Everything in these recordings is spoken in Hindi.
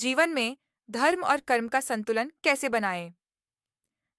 जीवन में धर्म और कर्म का संतुलन कैसे बनाएं।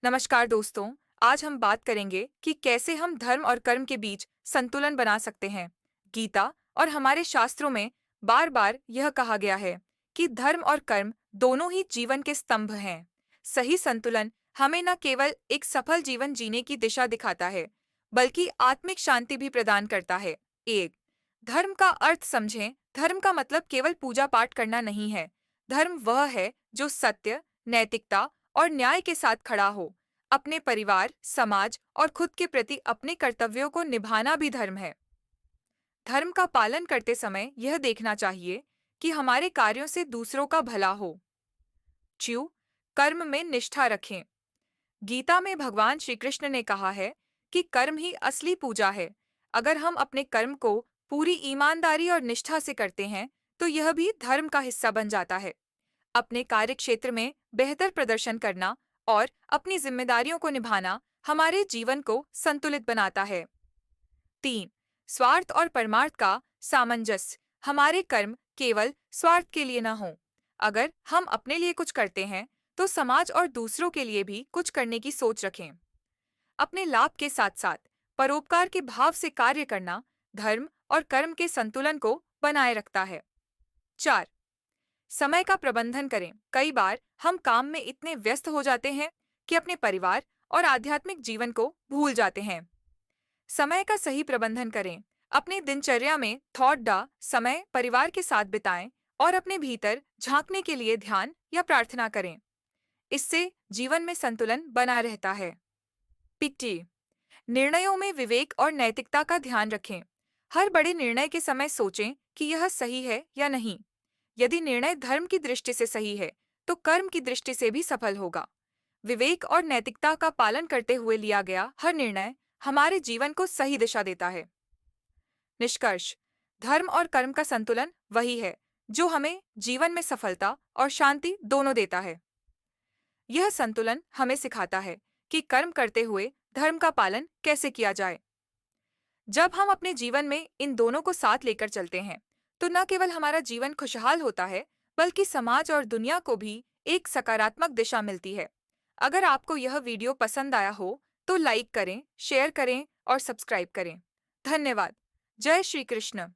नमस्कार दोस्तों, आज हम बात करेंगे कि कैसे हम धर्म और कर्म के बीच संतुलन बना सकते हैं। गीता और हमारे शास्त्रों में बार बार यह कहा गया है कि धर्म और कर्म दोनों ही जीवन के स्तंभ हैं। सही संतुलन हमें न केवल एक सफल जीवन जीने की दिशा दिखाता है, बल्कि आत्मिक शांति भी प्रदान करता है। एक, धर्म का अर्थ समझें। धर्म का मतलब केवल पूजा पाठ करना नहीं है। धर्म वह है जो सत्य, नैतिकता और न्याय के साथ खड़ा हो। अपने परिवार, समाज और खुद के प्रति अपने कर्तव्यों को निभाना भी धर्म है। धर्म का पालन करते समय यह देखना चाहिए कि हमारे कार्यों से दूसरों का भला हो। च्यू, कर्म में निष्ठा रखें। गीता में भगवान श्री कृष्ण ने कहा है कि कर्म ही असली पूजा है। अगर हम अपने कर्म को पूरी ईमानदारी और निष्ठा से करते हैं, तो यह भी धर्म का हिस्सा बन जाता है। अपने कार्य क्षेत्र में बेहतर प्रदर्शन करना और अपनी जिम्मेदारियों को निभाना हमारे जीवन को संतुलित बनाता है। 3, स्वार्थ और परमार्थ का सामंजस्य। हमारे कर्म केवल स्वार्थ के लिए न हो। अगर हम अपने लिए कुछ करते हैं, तो समाज और दूसरों के लिए भी कुछ करने की सोच रखें। अपने लाभ के साथ साथ परोपकार के भाव से कार्य करना धर्म और कर्म के संतुलन को बनाए रखता है। 4, समय का प्रबंधन करें। कई बार हम काम में इतने व्यस्त हो जाते हैं कि अपने परिवार और आध्यात्मिक जीवन को भूल जाते हैं। समय का सही प्रबंधन करें। अपनी दिनचर्या में थोड़ा समय परिवार के साथ बिताएं और अपने भीतर झांकने के लिए ध्यान या प्रार्थना करें। इससे जीवन में संतुलन बना रहता है। पिटी, निर्णयों में विवेक और नैतिकता का ध्यान रखें। हर बड़े निर्णय के समय सोचें कि यह सही है या नहीं। यदि निर्णय धर्म की दृष्टि से सही है, तो कर्म की दृष्टि से भी सफल होगा। विवेक और नैतिकता का पालन करते हुए लिया गया हर निर्णय हमारे जीवन को सही दिशा देता है। निष्कर्ष, धर्म और कर्म का संतुलन वही है जो हमें जीवन में सफलता और शांति दोनों देता है। यह संतुलन हमें सिखाता है कि कर्म करते हुए धर्म का पालन कैसे किया जाए। जब हम अपने जीवन में इन दोनों को साथ लेकर चलते हैं, तो न केवल हमारा जीवन खुशहाल होता है, बल्कि समाज और दुनिया को भी एक सकारात्मक दिशा मिलती है। अगर आपको यह वीडियो पसंद आया हो, तो लाइक करें, शेयर करें और सब्सक्राइब करें। धन्यवाद। जय श्री कृष्ण।